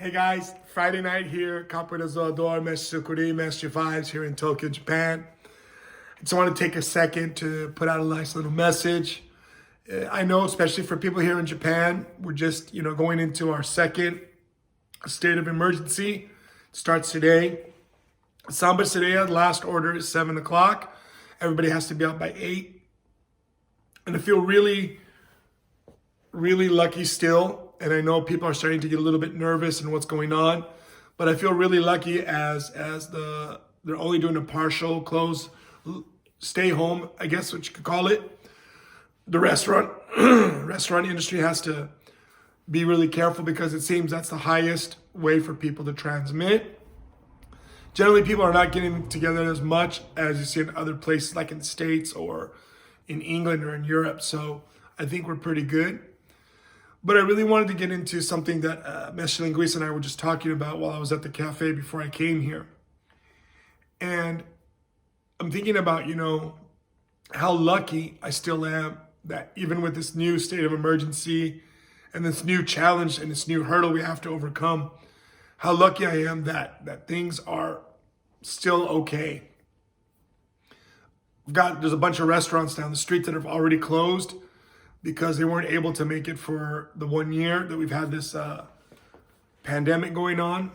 Hey guys, Friday night here, Capoeira Take, Mestre Vibes here in Tokyo, Japan. I just want to take a second to put out a nice little message. I know, especially for people here in Japan, we're just, going into our second state of emergency. It starts today. Samba Sereia, last order is 7 o'clock. Everybody has to be out by 8. And I feel really, really lucky still. And I know people are starting to get a little bit nervous in what's going on, but I feel really lucky as they're only doing a partial close, stay home, I guess what you could call it. The restaurant industry has to be really careful because it seems that's the highest way for people to transmit. Generally, people are not getting together as much as you see in other places like in the States or in England or in Europe. So I think we're pretty good. But I really wanted to get into something that Mestre and I were just talking about while I was at the cafe before I came here. And I'm thinking about, how lucky I still am that even with this new state of emergency and this new challenge and this new hurdle we have to overcome, how lucky I am that things are still okay. There's a bunch of restaurants down the street that have already closed because they weren't able to make it for the 1 year that we've had this pandemic going on.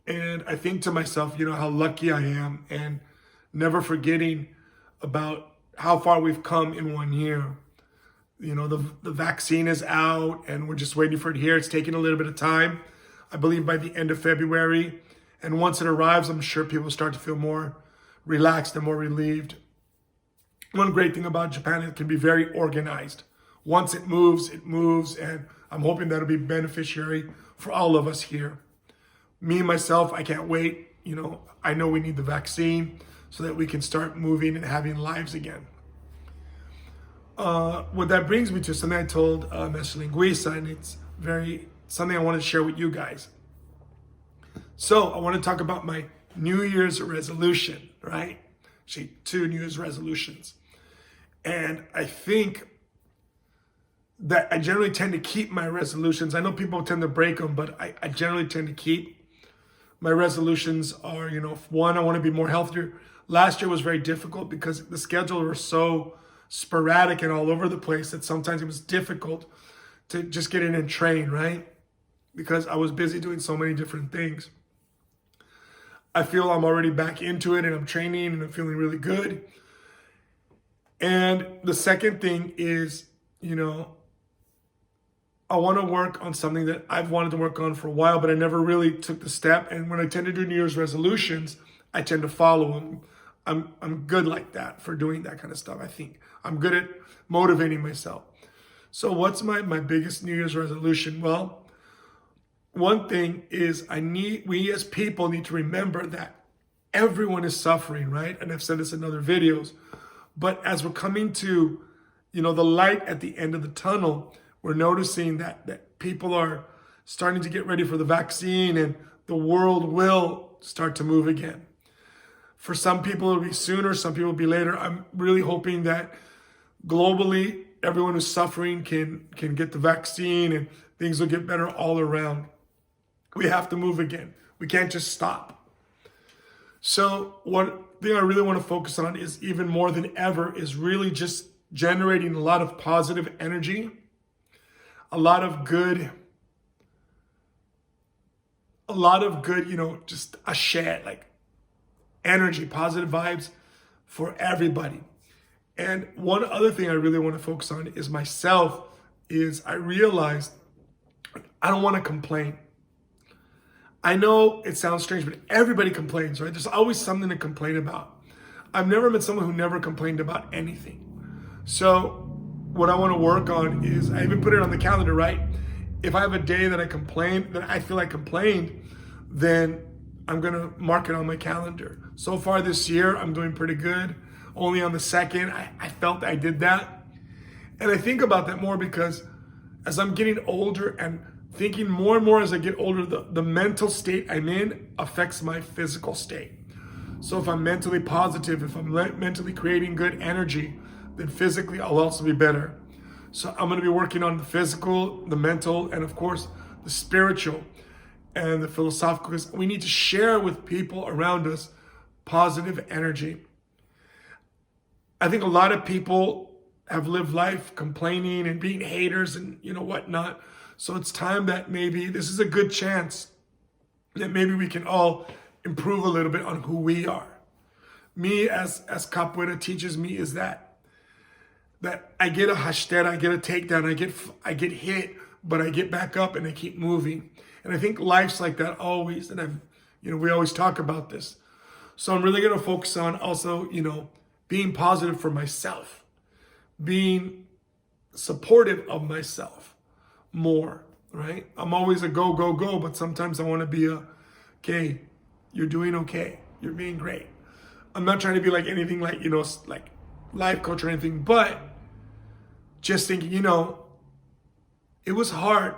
And I think to myself, how lucky I am, and never forgetting about how far we've come in 1 year. The vaccine is out and we're just waiting for it here. It's taking a little bit of time. I believe by the end of February. And once it arrives, I'm sure people start to feel more relaxed and more relieved. One great thing about Japan, it can be very organized. Once it moves, and I'm hoping that'll be beneficiary for all of us here. Me, myself, I can't wait. I know we need the vaccine so that we can start moving and having lives again. What that brings me to something I told Mestre and it's something I want to share with you guys. So I want to talk about my New Year's resolution, right? Actually, 2 New Year's resolutions. And I think that I generally tend to keep my resolutions. I know people tend to break them, but I generally tend to keep. My resolutions are, one, I want to be more healthier. Last year was very difficult because the schedule was so sporadic and all over the place that sometimes it was difficult to just get in and train, right? Because I was busy doing so many different things. I feel I'm already back into it and I'm training and I'm feeling really good. And the second thing is, I want to work on something that I've wanted to work on for a while, but I never really took the step. And when I tend to do New Year's resolutions, I tend to follow them. I'm good like that for doing that kind of stuff. I think I'm good at motivating myself. So what's my biggest New Year's resolution? Well, one thing is we as people need to remember that everyone is suffering, right? And I've said this in other videos. But as we're coming to, the light at the end of the tunnel, we're noticing that people are starting to get ready for the vaccine and the world will start to move again. For some people, it'll be sooner. Some people will be later. I'm really hoping that globally, everyone who's suffering can get the vaccine and things will get better all around. We have to move again. We can't just stop. So one thing I really want to focus on is even more than ever is really just generating a lot of positive energy, a lot of good, just a share, like energy, positive vibes for everybody. And one other thing I really want to focus on is myself, is I realized I don't want to complain. I know it sounds strange, but everybody complains, right? There's always something to complain about. I've never met someone who never complained about anything. So what I want to work on is, I even put it on the calendar, right? If I have a day that I feel I complained, then I'm going to mark it on my calendar. So far this year, I'm doing pretty good. Only on the 2nd, I felt I did that. And I think about that more because as I'm getting older and thinking more and more as I get older, the mental state I'm in affects my physical state. So if I'm mentally positive, if I'm mentally creating good energy, then physically I'll also be better. So I'm going to be working on the physical, the mental, and of course, the spiritual. and the philosophical, because we need to share with people around us positive energy. I think a lot of people have lived life complaining and being haters and whatnot. So it's time that maybe this is a good chance that maybe we can all improve a little bit on who we are. Me, as Capoeira teaches me, is that I get a hashtag, I get a takedown, I get hit, but I get back up and I keep moving. And I think life's like that always. And we always talk about this. So I'm really going to focus on also, being positive for myself, being supportive of myself more, right? I'm always a go, go, go, but sometimes I want to be okay, you're doing okay. You're being great. I'm not trying to be like anything like, like life coach or anything, but just thinking, it was hard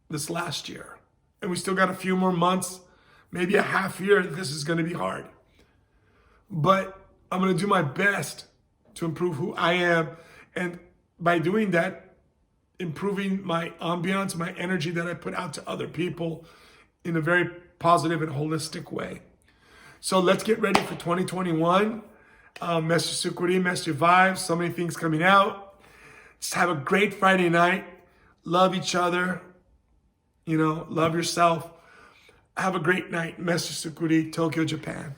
this last year. And we still got a few more months, maybe a half year. This is going to be hard. But I'm going to do my best to improve who I am. And by doing that, improving my ambiance, my energy that I put out to other people in a very positive and holistic way. So let's get ready for 2021. Mestre Sukuri, Mestre Vibes, so many things coming out. Just have a great Friday night. Love each other. Love yourself. Have a great night. Mestre Sukuri, Tokyo, Japan.